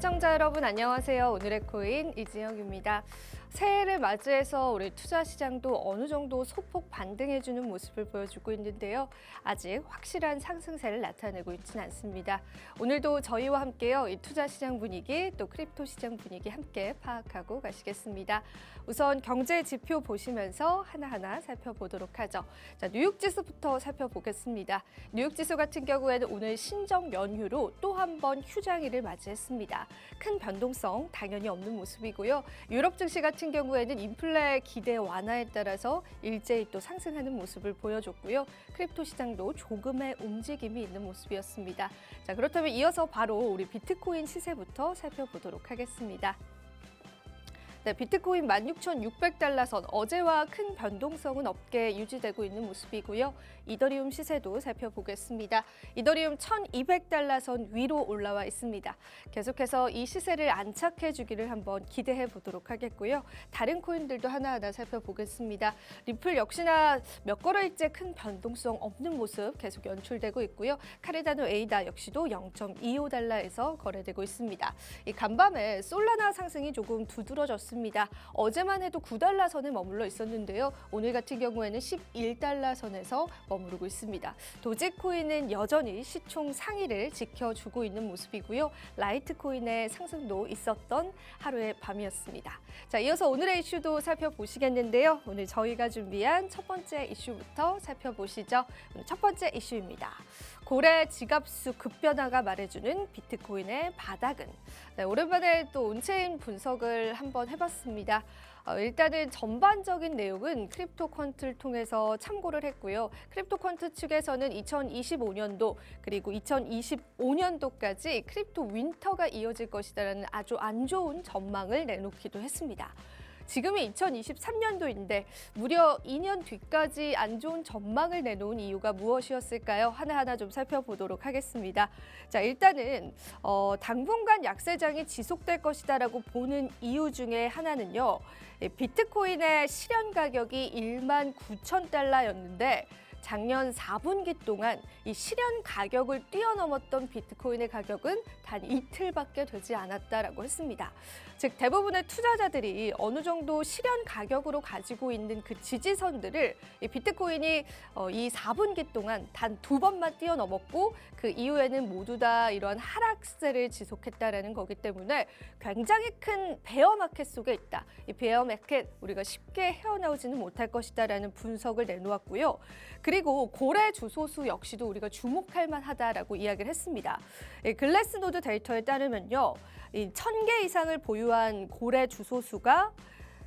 시청자 여러분 안녕하세요. 오늘의 코인 이진혁입니다. 새해를 맞이해서 우리 투자 시장도 어느 정도 소폭 반등해주는 모습을 보여주고 있는데요. 아직 확실한 상승세를 나타내고 있지는 않습니다. 오늘도 저희와 함께요. 이 투자 시장 분위기 또 크립토 시장 분위기 함께 파악하고 가시겠습니다. 우선 경제 지표 보시면서 하나하나 살펴보도록 하죠. 자, 뉴욕 지수부터 살펴보겠습니다. 뉴욕 지수 같은 경우에는 오늘 신정 연휴로 또 한 번 휴장일을 맞이했습니다. 큰 변동성 당연히 없는 모습이고요. 유럽 증시 같은 경우에는 인플레 기대 완화에 따라서 일제히 또 상승하는 모습을 보여줬고요. 크립토 시장도 조금의 움직임이 있는 모습이었습니다. 자, 그렇다면 이어서 바로 우리 비트코인 시세부터 살펴보도록 하겠습니다. 네, 비트코인 16,600달러 선 어제와 큰 변동성은 없게 유지되고 있는 모습이고요. 이더리움 시세도 살펴보겠습니다. 이더리움 1,200달러 선 위로 올라와 있습니다. 계속해서 이 시세를 안착해 주기를 한번 기대해 보도록 하겠고요. 다른 코인들도 하나하나 살펴보겠습니다. 리플 역시나 몇 거래일째 큰 변동성 없는 모습 계속 연출되고 있고요. 카르다노 에이다 역시도 0.25달러에서 거래되고 있습니다. 이 간밤에 솔라나 상승이 조금 두드러졌습니다. 어제만 해도 9달러 선에 머물러 있었는데요. 오늘 같은 경우에는 11달러 선에서 머무르고 있습니다. 도지코인은 여전히 시총 상위를 지켜주고 있는 모습이고요. 라이트코인의 상승도 있었던 하루의 밤이었습니다. 자, 이어서 오늘의 이슈도 살펴보시겠는데요. 오늘 저희가 준비한 첫 번째 이슈부터 살펴보시죠. 오늘 첫 번째 이슈입니다. 고래 지갑수 급변화가 말해주는 비트코인의 바닥은? 네, 오랜만에 또 온체인 분석을 한번 해봤습니다. 일단은 전반적인 내용은 크립토퀀트를 통해서 참고를 했고요. 크립토퀀트 측에서는 2025년도 그리고 2025년도까지 크립토 윈터가 이어질 것이다라는 아주 안 좋은 전망을 내놓기도 했습니다. 지금이 2023년도인데 무려 2년 뒤까지 안 좋은 전망을 내놓은 이유가 무엇이었을까요? 하나하나 좀 살펴보도록 하겠습니다. 자, 일단은 당분간 약세장이 지속될 것이다라고 보는 이유 중에 하나는요. 비트코인의 실현 가격이 19,000달러였는데 작년 4분기 동안 이 실현 가격을 뛰어넘었던 비트코인의 가격은 단 이틀밖에 되지 않았다라고 했습니다. 즉 대부분의 투자자들이 어느 정도 실현 가격으로 가지고 있는 그 지지선들을 이 비트코인이 이 4분기 동안 단 2번만 뛰어넘었고 그 이후에는 모두 다 이러한 하락세를 지속했다라는 거기 때문에 굉장히 큰 베어 마켓 속에 있다. 이 베어 마켓 우리가 쉽게 헤어나오지는 못할 것이다라는 분석을 내놓았고요. 그리고 고래 주소수 역시도 우리가 주목할 만하다라고 이야기를 했습니다. 글래스노드 데이터에 따르면요, 1,000개 이상을 보유한 고래 주소수가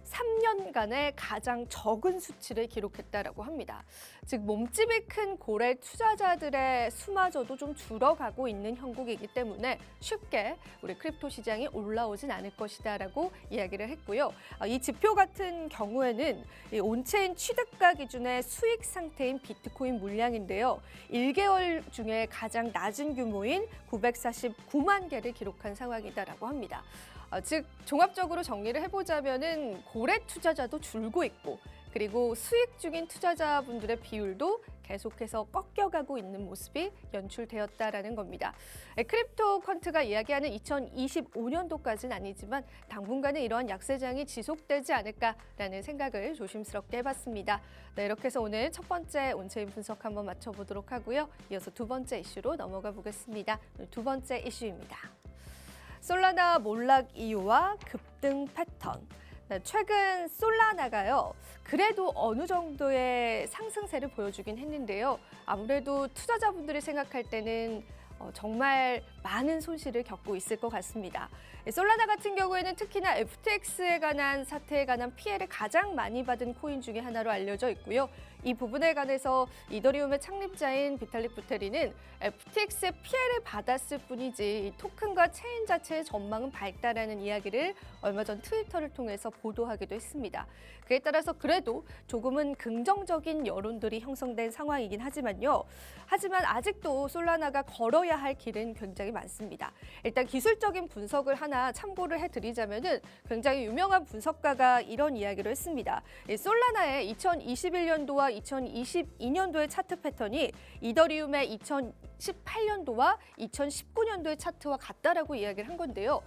3년간의 가장 적은 수치를 기록했다라고 합니다. 즉 몸집이 큰 고래 투자자들의 수마저도 좀 줄어가고 있는 형국이기 때문에 쉽게 우리 크립토 시장이 올라오진 않을 것이다라고 이야기를 했고요. 이 지표 같은 경우에는 이 온체인 취득가 기준의 수익 상태인 비트코인 물량인데요. 1개월 중에 가장 낮은 규모인 949만 개를 기록한 상황이다라고 합니다. 즉 종합적으로 정리를 해보자면은 고래 투자자도 줄고 있고 그리고 수익 중인 투자자분들의 비율도 계속해서 꺾여가고 있는 모습이 연출되었다라는 겁니다. 크립토퀀트가 이야기하는 2025년도까지는 아니지만 당분간은 이러한 약세장이 지속되지 않을까라는 생각을 조심스럽게 해봤습니다. 네, 이렇게 해서 오늘 첫 번째 온체인 분석 한번 맞춰보도록 하고요. 이어서 두 번째 이슈로 넘어가 보겠습니다. 두 번째 이슈입니다. 솔라나 몰락 이유와 급등 패턴. 네, 최근 솔라나가요. 그래도 어느 정도의 상승세를 보여주긴 했는데요. 아무래도 투자자분들이 생각할 때는 정말 많은 손실을 겪고 있을 것 같습니다. 솔라나 같은 경우에는 특히나 FTX에 관한 사태에 관한 피해를 가장 많이 받은 코인 중에 하나로 알려져 있고요. 이 부분에 관해서 이더리움의 창립자인 비탈릭 부테린은 FTX의 피해를 받았을 뿐이지 이 토큰과 체인 자체의 전망은 밝다라는 이야기를 얼마 전 트위터를 통해서 보도하기도 했습니다. 그에 따라서 그래도 조금은 긍정적인 여론들이 형성된 상황이긴 하지만요. 하지만 아직도 솔라나가 걸어야 할 길은 굉장히 많습니다. 일단 기술적인 분석을 하나 참고를 해드리자면은 굉장히 유명한 분석가가 이런 이야기를 했습니다. 솔라나의 2021년도와 2022년도의 차트 패턴이 이더리움의 2018년도와 2019년도의 차트와 같다라고 이야기를 한 건데요.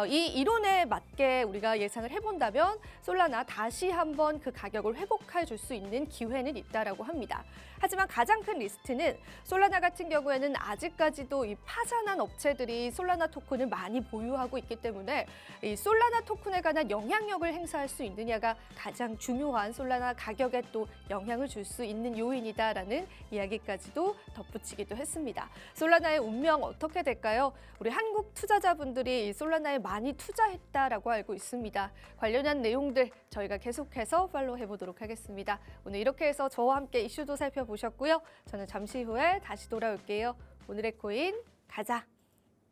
이 이론에 맞게 우리가 예상을 해본다면 솔라나 다시 한번 그 가격을 회복해 줄 수 있는 기회는 있다라고 합니다. 하지만 가장 큰 리스크는 솔라나 같은 경우에는 아직까지도 이 파산한 업체들이 솔라나 토큰을 많이 보유하고 있기 때문에 이 솔라나 토큰에 관한 영향력을 행사할 수 있느냐가 가장 중요한 솔라나 가격에 또 영향을 줄 수 있는 요인이다라는 이야기까지도 덧붙이기도 했습니다. 솔라나의 운명 어떻게 될까요? 우리 한국 투자자분들이 이 솔라나에 많이 투자했다라고 알고 있습니다. 관련한 내용들 저희가 계속해서 팔로우 해보도록 하겠습니다. 오늘 이렇게 해서 저와 함께 이슈도 살펴보셨고요. 저는 잠시 후에 다시 돌아올게요. 오늘의 코인 가자.